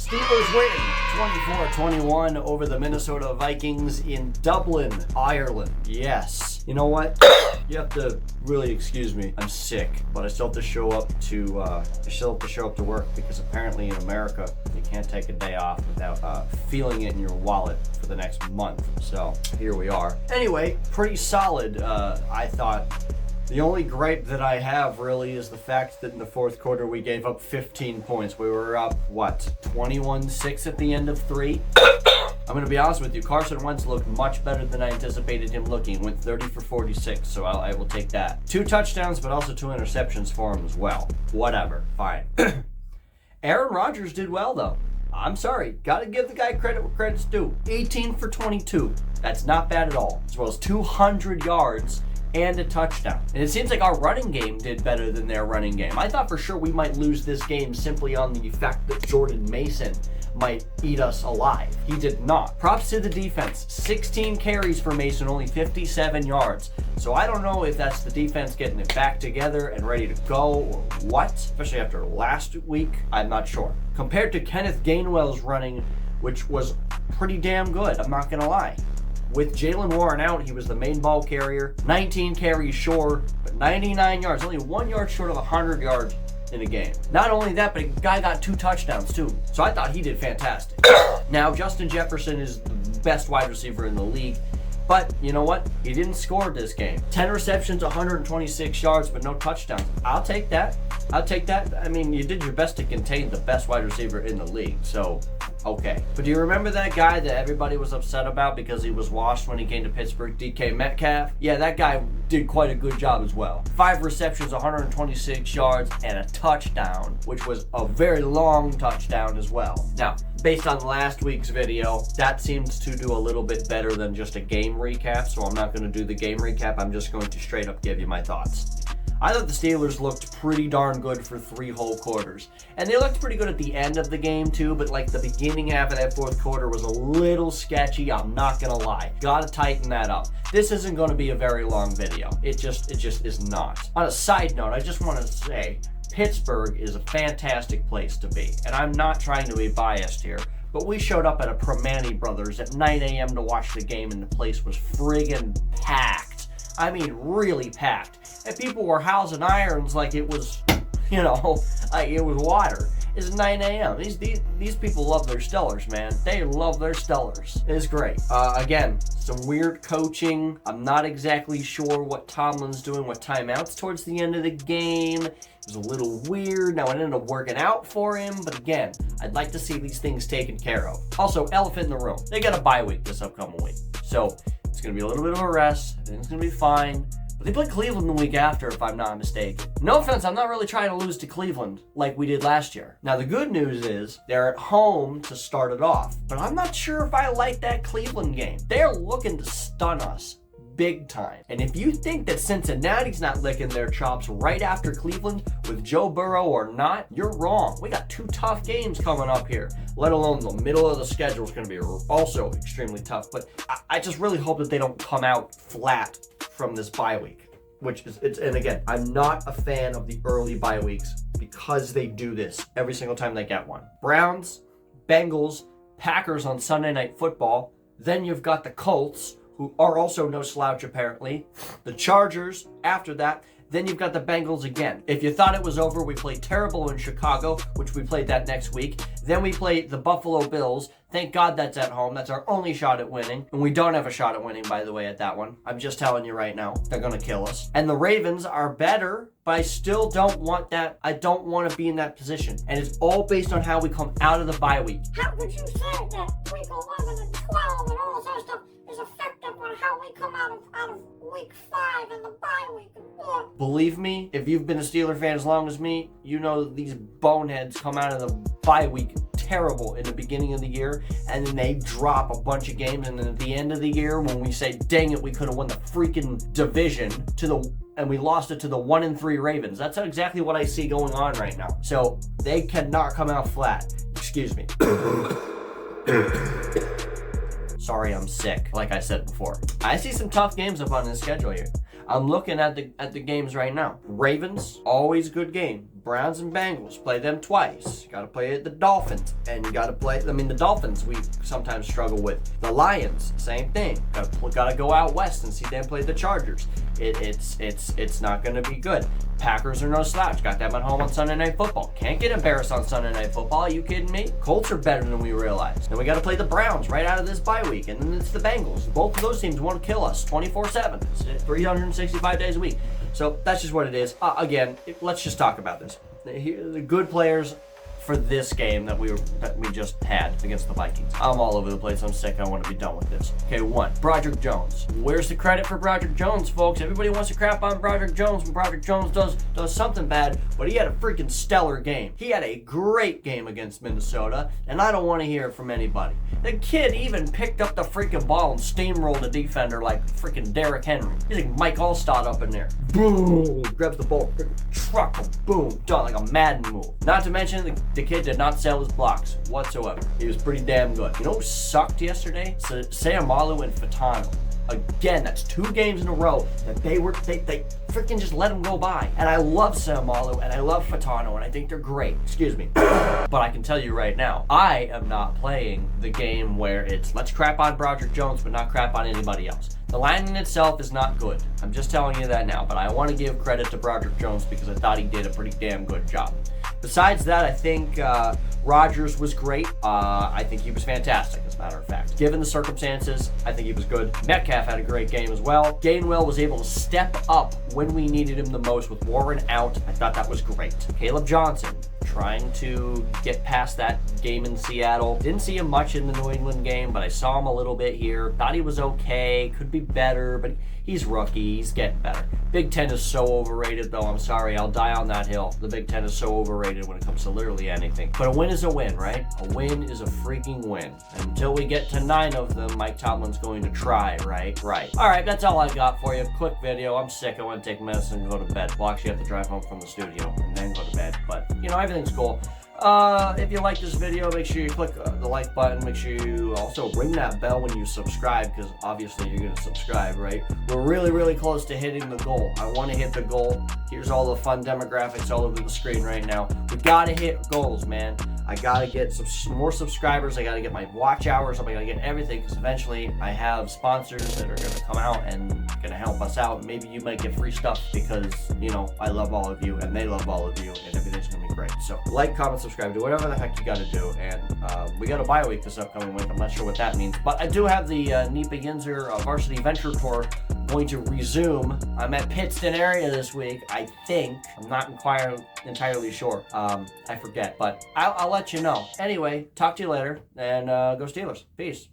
Steelers win 24-21 over the Minnesota Vikings in Dublin, Ireland. Yes. You know what? You have to really excuse me. I'm sick, but I still have to show up to work because apparently in America you can't take a day off without feeling it in your wallet for the next month. So here we are. Anyway, pretty solid. I thought. The only gripe that I have really is the fact that in the fourth quarter we gave up 15 points. We were up, 21-6 at the end of 3? I'm going to be honest with you, Carson Wentz looked much better than I anticipated him looking. Went 30 for 46, so I will take that. 2 touchdowns, but also 2 interceptions for him as well. Whatever, fine. Aaron Rodgers did well, though. I'm sorry, got to give the guy credit where credit's due. 18 for 22. That's not bad at all. As well as 200 yards and a touchdown. And it seems like our running game did better than their running game. I thought for sure we might lose this game simply on the fact that Jordan Mason might eat us alive. He did not. Props to the defense. 16 carries for Mason, only 57 yards. So I don't know if that's the defense getting it back together and ready to go or what, especially after last week. I'm not sure. Compared to Kenneth Gainwell's running, which was pretty damn good, I'm not gonna lie. With Jalen Warren out, he was the main ball carrier. 19 carries short, but 99 yards. Only 1 yard short of 100 yards in a game. Not only that, but a guy got 2 touchdowns too. So I thought he did fantastic. Now, Justin Jefferson is the best wide receiver in the league. But you know what? He didn't score this game. 10 receptions, 126 yards, but no touchdowns. I'll take that. I mean, you did your best to contain the best wide receiver in the league. So, okay. But do you remember that guy that everybody was upset about because he was washed when he came to Pittsburgh, DK Metcalf? Yeah, that guy did quite a good job as well. 5 receptions, 126 yards, and a touchdown, which was a very long touchdown as well. Now, based on last week's video, that seems to do a little bit better than just a game recap, so I'm not going to do the game recap. I'm just going to straight up give you my thoughts. I thought the Steelers looked pretty darn good for 3 whole quarters. And they looked pretty good at the end of the game too, but like the beginning half of that fourth quarter was a little sketchy, I'm not gonna lie. Gotta tighten that up. This isn't gonna be a very long video. It just is not. On a side note, I just wanna say, Pittsburgh is a fantastic place to be. And I'm not trying to be biased here, but we showed up at a Primanti Brothers at 9 a.m. to watch the game and the place was friggin' packed. I mean, really packed. And people were housing irons like it was, like it was water. It's 9 a.m. These people love their Stellars, man. They love their Stellars. It's great. Again, some weird coaching. I'm not exactly sure what Tomlin's doing with timeouts towards the end of the game. It was a little weird. Now, it ended up working out for him. But again, I'd like to see these things taken care of. Also, elephant in the room. They got a bye week this upcoming week. So it's going to be a little bit of a rest. Everything's going to be fine. But they play Cleveland the week after, if I'm not mistaken. No offense, I'm not really trying to lose to Cleveland like we did last year. Now, the good news is they're at home to start it off. But I'm not sure if I like that Cleveland game. They're looking to stun us big time. And if you think that Cincinnati's not licking their chops right after Cleveland with Joe Burrow or not, you're wrong. We got 2 tough games coming up here, let alone the middle of the schedule is going to be also extremely tough. But I just really hope that they don't come out flat from this bye week, and again, I'm not a fan of the early bye weeks because they do this every single time they get one. Browns, Bengals, Packers on Sunday Night Football. Then you've got the Colts, who are also no slouch apparently. The Chargers after that. Then you've got the Bengals again. If you thought it was over, we played terrible in Chicago, which we played that next week. Then we played the Buffalo Bills. Thank God that's at home. That's our only shot at winning. And we don't have a shot at winning, by the way, at that one. I'm just telling you right now. They're going to kill us. And the Ravens are better, but I still don't want that. I don't want to be in that position. And it's all based on how we come out of the bye week. How would you say that week 11 and 12 and all this other stuff is effective on how we come out of week 5 and the bye week? Believe me, if you've been a Steeler fan as long as me, you know these boneheads come out of the bye week terrible in the beginning of the year, and then they drop a bunch of games, and then at the end of the year, when we say, dang it, we could have won the freaking division and we lost it to the 1-3 Ravens. That's exactly what I see going on right now. So they cannot come out flat. Excuse me. Sorry, I'm sick, like I said before. I see some tough games up on the schedule here. I'm looking at the games right now. Ravens, always good game. Browns and Bengals. Play them twice. You got to play the Dolphins, and you got to play. I mean, the Dolphins we sometimes struggle with. The Lions, same thing. Got to go out west and see them play the Chargers. It's not going to be good. Packers are no slouch. Got them at home on Sunday Night Football. Can't get embarrassed on Sunday Night Football. Are you kidding me? Colts are better than we realized. Then we got to play the Browns right out of this bye week, and then it's the Bengals. Both of those teams want to kill us 24/7, 365 days a week. So that's just what it is. Again, let's just talk about this. The good players for this game that we just had against the Vikings. I'm all over the place. I'm sick. I want to be done with this. Okay, 1. Broderick Jones. Where's the credit for Broderick Jones, folks? Everybody wants to crap on Broderick Jones when Broderick Jones does something bad, but he had a freaking stellar game. He had a great game against Minnesota, and I don't want to hear it from anybody. The kid even picked up the freaking ball and steamrolled a defender like freaking Derrick Henry. He's like Mike Allstott up in there. Boom! Grabs the ball, truck him, boom, done like a Madden move. Not to mention the kid did not sell his blocks whatsoever. He was pretty damn good. You know who sucked yesterday? Sayamalu and Fatano. Again, that's 2 games in a row that they freaking just let him go by. And I love Sayamalu and I love Fatano and I think they're great. Excuse me. But I can tell you right now, I am not playing the game where it's let's crap on Broderick Jones but not crap on anybody else. The line in itself is not good. I'm just telling you that now, but I want to give credit to Broderick Jones because I thought he did a pretty damn good job. Besides that, I think Rodgers was great. I think he was fantastic, as a matter of fact. Given the circumstances, I think he was good. Metcalf had a great game as well. Gainwell was able to step up when we needed him the most with Warren out. I thought that was great. Caleb Johnson trying to get past that game in Seattle. Didn't see him much in the New England game, but I saw him a little bit here. Thought he was okay, could be better, but he's rookie, he's getting better. Big Ten is so overrated, though. I'm sorry, I'll die on that hill. The Big Ten is so overrated when it comes to literally anything. But a win is a win, right? A win is a freaking win. Until we get to 9 of them, Mike Tomlin's going to try, right? Right. All right, that's all I got for you. Quick video. I'm sick. I want to take medicine and go to bed. Well, actually, I have to drive home from the studio and then go to bed. But, you know, everything's cool. If you like this video, make sure you click the like button. Make sure you also ring that bell when you subscribe, because obviously you're going to subscribe, right? We're really, really close to hitting the goal. I want to hit the goal. Here's all the fun demographics all over the screen right now. We got to hit goals, man. I got to get some more subscribers. I got to get my watch hours up. I got to get everything, because eventually I have sponsors that are going to come out and going to help us out. Maybe you might get free stuff because, you know, I love all of you and they love all of you and everything's going to be great. So like, comment, subscribe, do whatever the heck you got to do. And we got a bye week this upcoming week. I'm not sure what that means, but I do have the Nipa Yinzer Varsity Venture Tour going to resume. I'm at Pittston area this week, I think. I'm not entirely sure. I forget, but I'll let you know. Anyway, talk to you later, and go Steelers. Peace.